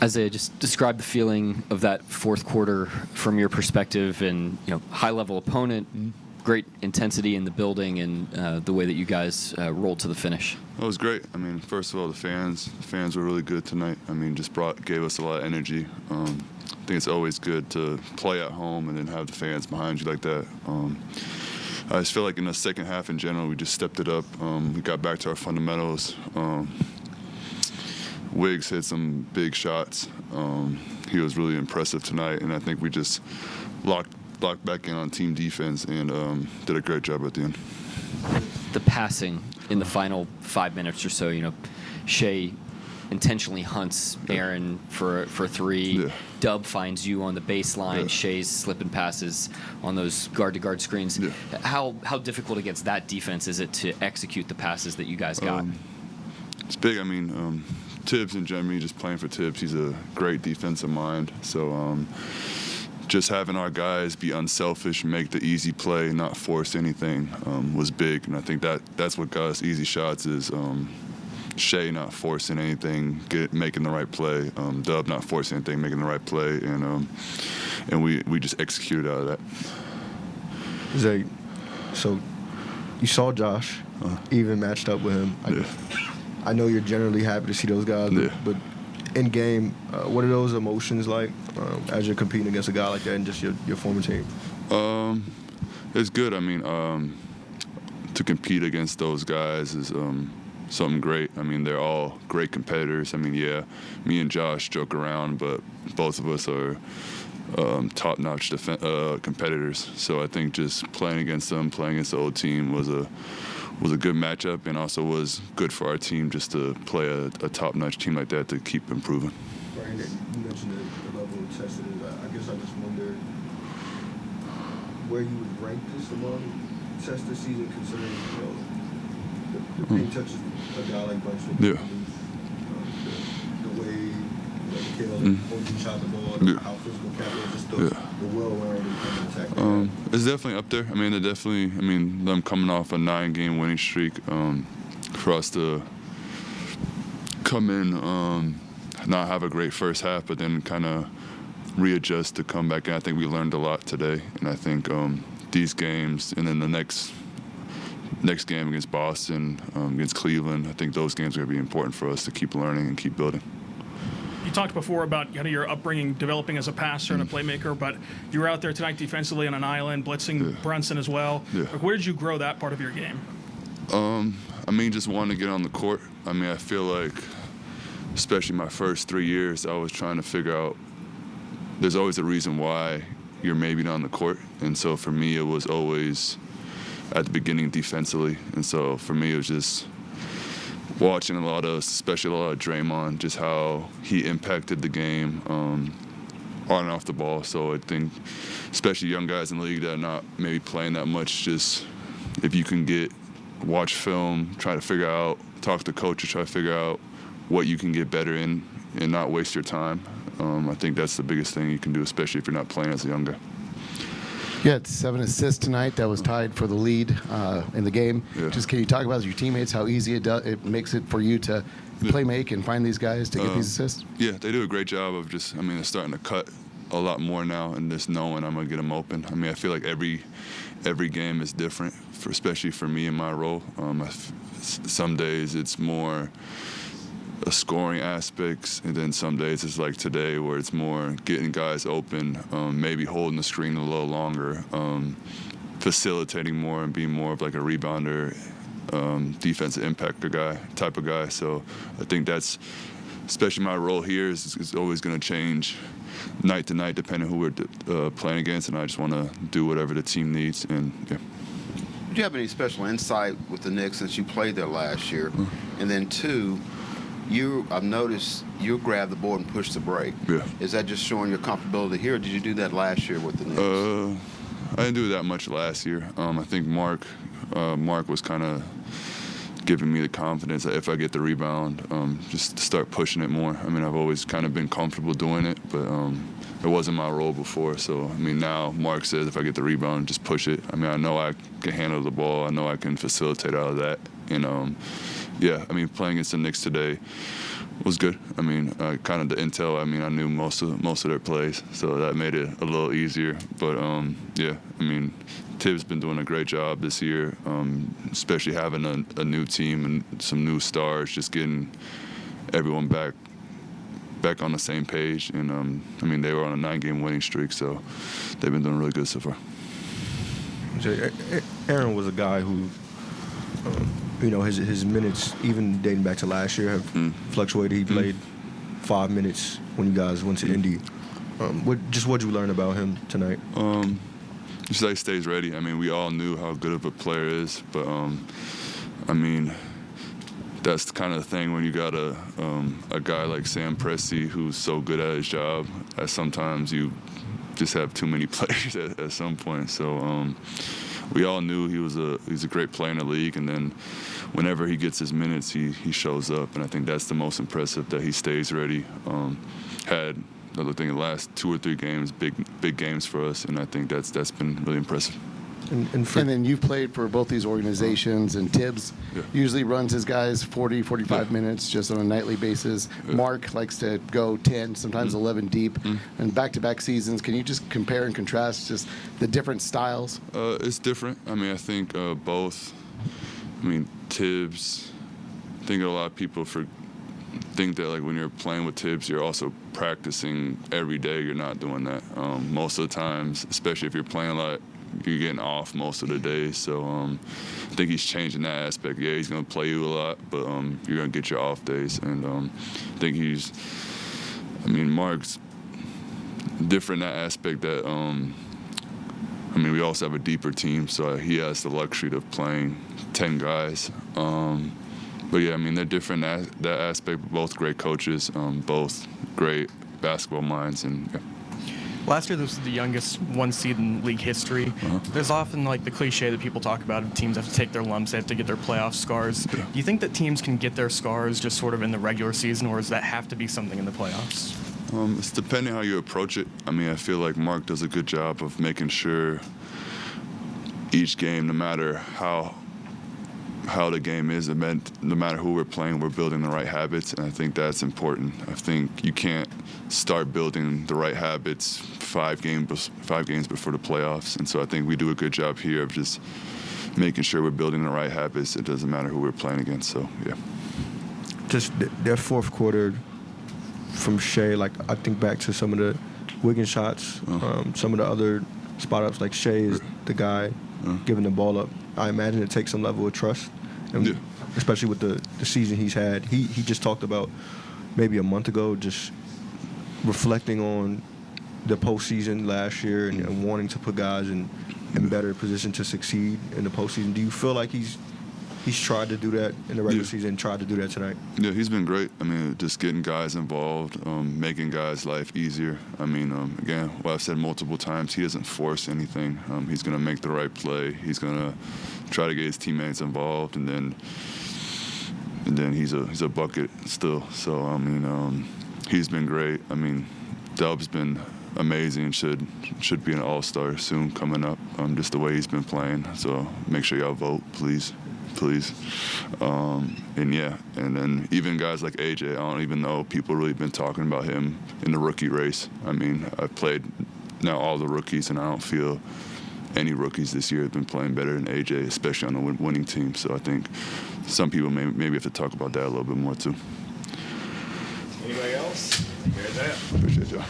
Isaiah, just describe the feeling of that fourth quarter from your perspective, and high-level opponent, great intensity in the building, and the way that you guys rolled to the finish. It was great. I mean, first of all, the fans were really good tonight. I mean, just gave us a lot of energy. I think it's always good to play at home and then have the fans behind you like that. I just feel like in the second half in general, we just stepped it up. We got back to our fundamentals. Wiggs hit some big shots. He was really impressive tonight, and I think we just locked back in on team defense and did a great job at the end. The passing in the final 5 minutes or so, Shea intentionally hunts Aaron for a three. Yeah. Dub finds you on the baseline. Yeah. Shea's slipping passes on those guard-to-guard screens. Yeah. How difficult against that defense is it to execute the passes that you guys got? It's big. I mean, Tibbs in general, just playing for Tibbs, he's a great defensive mind. So just having our guys be unselfish, make the easy play, not force anything was big. And I think that's what got us easy shots is Shea not forcing anything, making the right play. Dub not forcing anything, making the right play. And we just executed out of that. Zay, so you saw Josh, even matched up with him. I know you're generally happy to see those guys, but in game, what are those emotions like as you're competing against a guy like that and just your former team? It's good. I mean, to compete against those guys is something great. I mean, they're all great competitors. I mean, me and Josh joke around, but both of us are top-notch competitors. So I think just playing against them, playing against the old team was a good matchup, and also was good for our team just to play a top-notch team like that to keep improving. Brian, you mentioned the level of test it is. I guess I just wonder where you would rank this among tests this season, considering the paint touches a guy like Brunson. Yeah. The way Mikhail holds you shot the ball, how physical Cap is, just the well-rounded attack. It's definitely up there. I mean, them coming off a 9-game winning streak, for us to come in, not have a great first half, but then kind of readjust to come back in. I think we learned a lot today, and I think these games, and then the next game against Boston, against Cleveland, I think those games are going to be important for us to keep learning and keep building. You talked before about your upbringing, developing as a passer and a playmaker, but you were out there tonight defensively on an island, blitzing Brunson as well. Yeah. Where did you grow that part of your game? I mean, just wanting to get on the court. I mean, I feel like, especially my first 3 years, I was trying to figure out there's always a reason why you're maybe not on the court. And so for me, it was always at the beginning defensively. And so for me, it was just watching especially a lot of Draymond, just how he impacted the game on and off the ball. So I think, especially young guys in the league that are not maybe playing that much, just if you can watch film, try to figure out, talk to coaches, try to figure out what you can get better in and not waste your time. I think that's the biggest thing you can do, especially if you're not playing as a young guy. You had 7 assists tonight. That was tied for the lead in the game. Yeah. Just can you talk about your teammates, how easy it makes it for you to make and find these guys to get these assists? Yeah, they do a great job of they're starting to cut a lot more now and just knowing I'm going to get them open. I mean, I feel like every game is different, especially for me in my role. Some days it's more a scoring aspects, and then some days it's like today where it's more getting guys open, maybe holding the screen a little longer, facilitating more and being more of like a rebounder, defensive impactor type of guy. So I think that's, especially my role here, is always going to change night to night depending who we're playing against, and I just want to do whatever the team needs. And yeah. Do you have any special insight with the Knicks since you played there last year? And then 2, I've noticed you grab the board and push the break. Yeah. Is that just showing your comfortability here, or did you do that last year with the Knicks? I didn't do that much last year. I think Mark was kind of giving me the confidence that if I get the rebound, just to start pushing it more. I mean, I've always kind of been comfortable doing it, but it wasn't my role before. So, I mean, now Mark says if I get the rebound, just push it. I mean, I know I can handle the ball. I know I can facilitate out of that. And, yeah, I mean, playing against the Knicks today, was good. I mean, kind of the intel. I mean, I knew most of their plays, so that made it a little easier. But yeah, I mean, Tibbs been doing a great job this year, especially having a new team and some new stars, just getting everyone back on the same page. And I mean, they were on a 9-game winning streak, so they've been doing really good so far. Aaron was a guy who, you know, his minutes, even dating back to last year, have fluctuated. He played 5 minutes when you guys went to Indy. What'd you learn about him tonight? Just that he stays ready. I mean, we all knew how good of a player is, but I mean, that's kind of the thing when you got a guy like Sam Presti who's so good at his job, that sometimes you just have too many players at some point. So we all knew he's a great player in the league, and then whenever he gets his minutes, he shows up, and I think that's the most impressive, that he stays ready. Had another thing, the last 2 or 3 games, big games for us, and I think that's been really impressive. And then you've played for both these organizations, and Tibbs usually runs his guys 40, 45 minutes just on a nightly basis. Mark likes to go 10, sometimes 11 deep. And back-to-back seasons, can you just compare and contrast just the different styles? It's different. I mean, I think both. I mean, Tibbs, I think a lot of people think that, like, when you're playing with Tibbs, you're also practicing every day. You're not doing that. Most of the times, especially if you're playing a lot, you're getting off most of the days. So I think he's changing that aspect. Yeah, he's going to play you a lot, but you're going to get your off days. And I think Mark's different in that aspect that, I mean, we also have a deeper team, so he has the luxury of playing 10 guys. But yeah, I mean, they're different in that aspect. Both great coaches, both great basketball minds, and yeah. Last year, this was the youngest 1 seed in league history. There's often like the cliche that people talk about of teams have to take their lumps, they have to get their playoff scars. Do you think that teams can get their scars just sort of in the regular season, or does that have to be something in the playoffs? It's depending how you approach it. I mean, I feel like Mark does a good job of making sure each game, no matter how the game is, no matter who we're playing, we're building the right habits, and I think that's important. I think you can't start building the right habits 5 games before the playoffs, and so I think we do a good job here of just making sure we're building the right habits. It doesn't matter who we're playing against, so yeah. Just their fourth quarter from Shea, like, I think back to some of the Wiggins shots, some of the other spot-ups, like Shea is the guy giving the ball up. I imagine it takes some level of trust, and especially with the season he's had. He just talked about maybe a month ago just reflecting on the postseason last year and wanting to put guys in better position to succeed in the postseason. Do you feel like he's tried to do that in the regular season and tried to do that tonight? Yeah, he's been great. I mean, just getting guys involved, making guys' life easier. I mean, again, what I've said multiple times, he doesn't force anything. He's going to make the right play. He's going to try to get his teammates involved, and then he's a bucket still. So, I mean, he's been great. I mean, Dub's been amazing. Should be an all-star soon coming up, just the way he's been playing. So make sure y'all vote, please. And yeah, and then even guys like AJ, I don't even know people really been talking about him in the rookie race. I mean, I've played now all the rookies, and I don't feel any rookies this year have been playing better than AJ, especially on the winning team. So I think some people maybe have to talk about that a little bit more too. Anybody else? Here's that. Appreciate y'all.